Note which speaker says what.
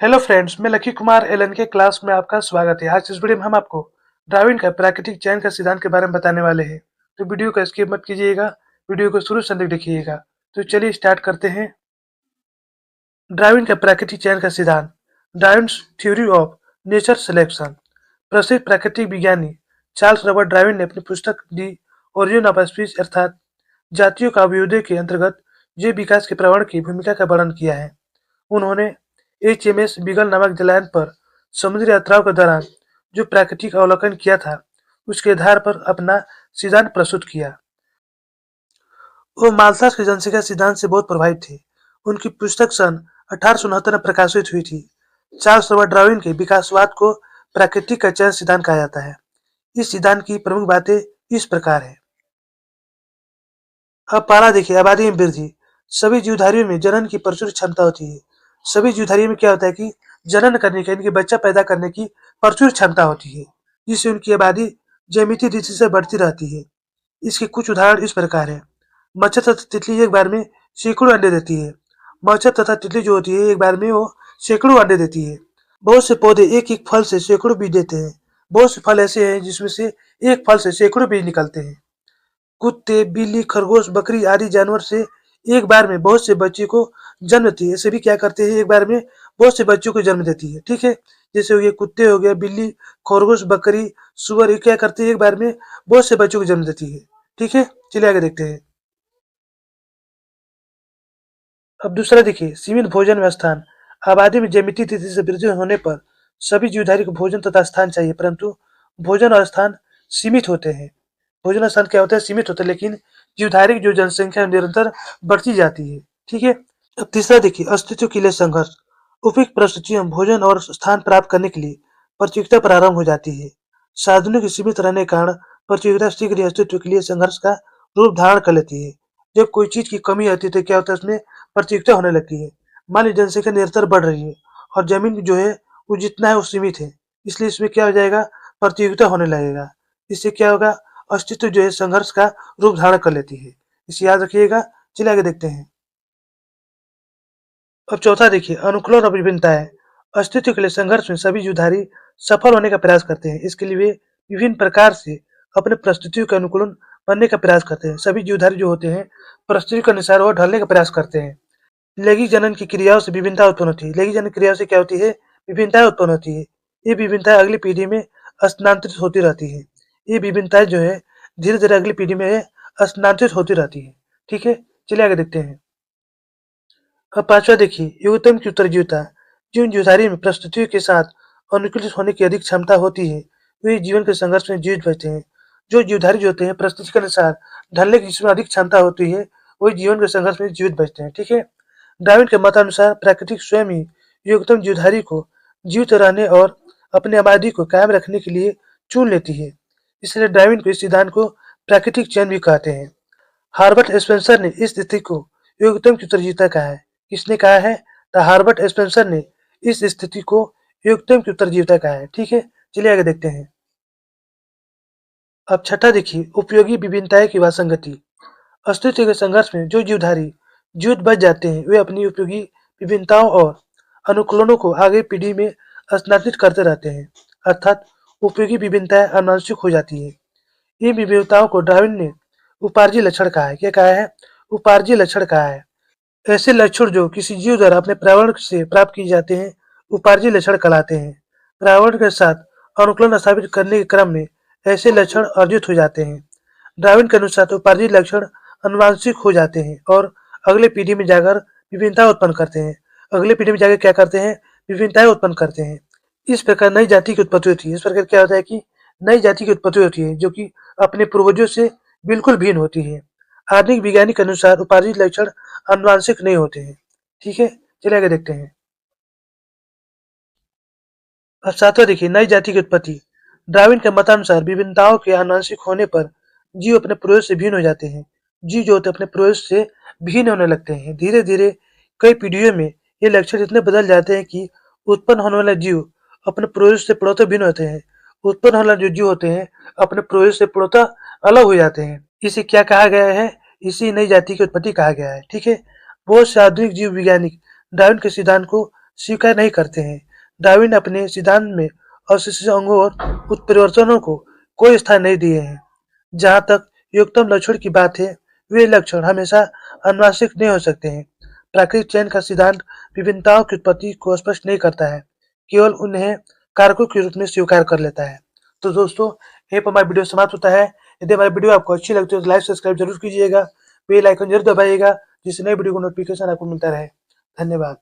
Speaker 1: Hello friends, मैं lucky Kumar Elon के class में आपका स्वागत है। आज इस वीडियो में हम आपको डार्विन का प्राकृतिक चयन का सिद्धांत के बारे में बताने वाले हैं। तो वीडियो को स्किप मत कीजिएगा, वीडियो को शुरू से अंत तक देखिएगा। तो चलिए स्टार्ट करते हैं। डार्विन का प्राकृतिक चयन का सिद्धांत, Darwin's theory of nature selection. प्रसिद्ध प्राकृतिक विज्ञानी चार्ल्स रबर्ट डार्विन ने अपनी पुस्तक दी ओरिजिन ऑफ स्पीसीज अर्थात जातियों का अभ्युदय के अंतर्गत जैव विकास के प्रवण की भूमिका का वर्णन किया है। उन्होंने HMS बीगल नामक जलयान पर समुद्री यात्राओं के दौरान जो प्राकृतिक अवलोकन किया था, उसके आधार पर अपना सिद्धांत प्रस्तुत किया। वो माल्थस के जनसंख्या सिद्धांत से बहुत प्रभावित थे। उनकी पुस्तक सन 1869 में प्रकाशित हुई थी। चार्ल्स रबर्ट डार्विन के विकासवाद को प्राकृतिक का चयन सिद्धांत कहा जाता है। इस सिद्धांत की प्रमुख बातें इस प्रकार है। अब पहला देखिए, आबादी में वृद्धि। सभी जीवधारियों में जनन की प्रचुर क्षमता होती है। सभी जीवधारियों में क्या होता है कि जनन करने की, इनके बच्चा पैदा करने की प्रचुर क्षमता होती है, जिससे उनकी आबादी ज्यामितीय रीति से बढ़ती रहती है। इसके कुछ उदाहरण इस प्रकार है। मच्छर तथा तितली एक बार में सैकड़ों अंडे देती है। मच्छर तथा तितली जो होती है, एक बार में वो सैकड़ों अंडे देती है। बहुत से पौधे एक एक फल से सैकड़ों बीज देते हैं। बहुत से फल ऐसे हैं जिसमें से एक फल से सैकड़ों बीज निकलते हैं। कुत्ते, बिल्ली, खरगोश, बकरी आदि जानवर से एक बार में बहुत से बच्चे को जन्म देती है। सभी क्या करते हैं, एक बार में बहुत से बच्चों को जन्म देती है। ठीक है, जैसे हो गया कुत्ते, हो गया बिल्ली, खरगोश, बकरी, सुअर, ये क्या करते हैं, एक बार में बहुत से बच्चों को जन्म देती है। ठीक है, चलिए आगे देखते हैं। अब दूसरा देखिए, सीमित भोजन में स्थान। आबादी में ज्यामितीय तिथि से वृद्धि होने पर सभी जीवधारी को भोजन तथा स्थान चाहिए, परंतु भोजन और स्थान सीमित होते हैं। भोजन और स्थान क्या होता है, सीमित होता है, लेकिन जीवधारी की जो जनसंख्या निरंतर बढ़ती जाती है। ठीक है। अब तीसरा देखिए, अस्तित्व के लिए संघर्ष। उपयुक्त परिस्थितियों में भोजन और स्थान प्राप्त करने के लिए प्रतियोगिता प्रारंभ हो जाती है। साधनों के सीमित रहने के कारण प्रतियोगिता शीघ्र ही अस्तित्व के लिए संघर्ष का रूप धारण कर लेती है। जब कोई चीज की कमी आती है तो क्या होता है, उसमें प्रतियोगिता होने लगती है। मान लीजिए जनसंख्या निरंतर बढ़ रही है और जमीन जो है वो जितना है वो सीमित है, इसलिए इसमें क्या हो जाएगा, प्रतियोगिता होने लगेगा। इससे क्या होगा, अस्तित्व जो है संघर्ष का रूप धारण कर लेती है। इसे याद रखिएगा। चलिए आगे देखते हैं। अब चौथा देखिए, अनुकूलन और विभिन्नताएं। अस्तित्व के लिए संघर्ष में सभी जुधारी सफल होने का प्रयास करते हैं। इसके लिए वे विभिन्न प्रकार से अपने परिस्थितियों के अनुकूलन बनने का प्रयास करते हैं। सभी जीवधारी जो होते हैं परिस्थितियों के अनुसार वो ढलने का प्रयास करते हैं। लैंगिक जनन की क्रियाओं से विभिन्नता उत्पन्न होती है। लैंगिक जनन क्रियाओं से क्या होती है, विभिन्नताएं उत्पन्न होती है। ये विभिन्नताएं अगली पीढ़ी में स्थानांतरित होती रहती है। ये विभिन्नताएं जो है धीरे धीरे अगली पीढ़ी में स्थानांतरित होती रहती है। ठीक है, चलिए आगे देखते हैं। अब पांचवा देखिए, युगतम की उत्तरजीविता। जिन जीवधारी में परिस्थितियों के साथ अनुकूलित होने की अधिक क्षमता होती है, वे जीवन के संघर्ष में जीवित बचते हैं। जो जीवधारी जो होते हैं परिस्थिति के अनुसार ढलने की जिसमें अधिक क्षमता होती है, वही जीवन के संघर्ष में जीवित बचते हैं। ठीक है। डार्विन के मतानुसार प्राकृतिक स्वयं ही युगतम जीवधारी को जीवित रहने और अपनी आबादी को कायम रखने के लिए चुन लेती है। इसलिए डार्विन को इस सिद्धांत को प्राकृतिक चयन भी कहते हैं। हार्बर्ट स्पेंसर ने इस स्थिति को युगतम की उत्तरजीविता कहा है। किसने कहा है, तो हार्बर्ट स्पेंसर ने इस स्थिति को युगतम की उत्तरजीविता कहा है। ठीक है, चलिए आगे देखते हैं। अब छठा देखिए, उपयोगी विभिन्नताएं की वासंगति। अस्तित्व के संघर्ष में जो जीवधारी जीवित बच जाते हैं, वे अपनी उपयोगी विभिन्नताओं और अनुकूलनों को आगे पीढ़ी में स्थानांतरित करते रहते हैं, अर्थात उपयोगी विभिन्नताएं आनुवंशिक हो जाती है। इन विविधताओं को डार्विन ने उपार्जित लक्षण कहा है। क्या कहा है, उपार्जित लक्षण कहा है। ऐसे लक्षण जो किसी जीव द्वारा अपने पर्यावरण से प्राप्त किए जाते हैं, उपार्जित लक्षण कहलाते हैं। पर्यावरण के साथ अनुकूलन स्थापित करने के क्रम में ऐसे लक्षण अर्जित हो जाते हैं। डार्विन के अनुसार उपार्जित लक्षण आनुवंशिक हो जाते हैं और अगले पीढ़ी में जाकर विभिन्नता उत्पन्न करते हैं। अगले पीढ़ी में जाकर क्या करते हैं, विभिन्नताएं उत्पन्न करते हैं। इस प्रकार नई जाति की उत्पत्ति होती है। इस प्रकार क्या होता है कि नई जाति की उत्पत्ति होती है, जो कि अपने पूर्वजों से बिल्कुल भिन्न होती है। आधुनिक वैज्ञानिक के अनुसार उपार्जित लक्षण आनुवंशिक नहीं होते हैं। ठीक है, चलिए आगे देखते हैं। अब सातवां देखिए, नई जाति की उत्पत्ति। डार्विन के मतानुसार विभिन्नताओं के आनुवंशिक होने पर जीव अपने पूर्वज से भिन्न हो जाते हैं। जीव जो होते हैं अपने पूर्वज से भिन्न होने लगते हैं। धीरे धीरे कई पीढ़ियों में ये लक्षण इतने बदल जाते हैं कि उत्पन्न होने वाले जीव अपने पूर्वज से पूर्णतः भिन्न होते हैं। उत्पन्न होने वाले जो जीव होते हैं अपने पूर्वज से पूर्णतः अलग हो जाते हैं। इसे क्या कहा गया है, इसी नई जाति की उत्पत्ति कहा गया है। ठीक है, बहुत से आधुनिक जीव वैज्ञानिक डार्विन के सिद्धांत को स्वीकार नहीं करते हैं। डार्विन अपने सिद्धांत में अवशेषित अंगों और उत्परिवर्तनों को कोई स्थान नहीं दिए हैं। जहाँ तक योग्यतम लक्षण की बात है, वे लक्षण हमेशा आनुवंशिक नहीं हो सकते हैं। प्राकृतिक चयन का सिद्धांत विभिन्नताओं की उत्पत्ति को स्पष्ट नहीं करता है, केवल उन्हें कारकों के रूप में स्वीकार कर लेता है। तो दोस्तों, यहीं पर हमारा वीडियो समाप्त होता है। यदि हमारी वीडियो आपको अच्छी लगती है तो लाइक सब्सक्राइब जरूर कीजिएगा, बेल आइकन जरूर दबाइएगा, जिससे नई वीडियो को नोटिफिकेशन आपको मिलता रहे। धन्यवाद।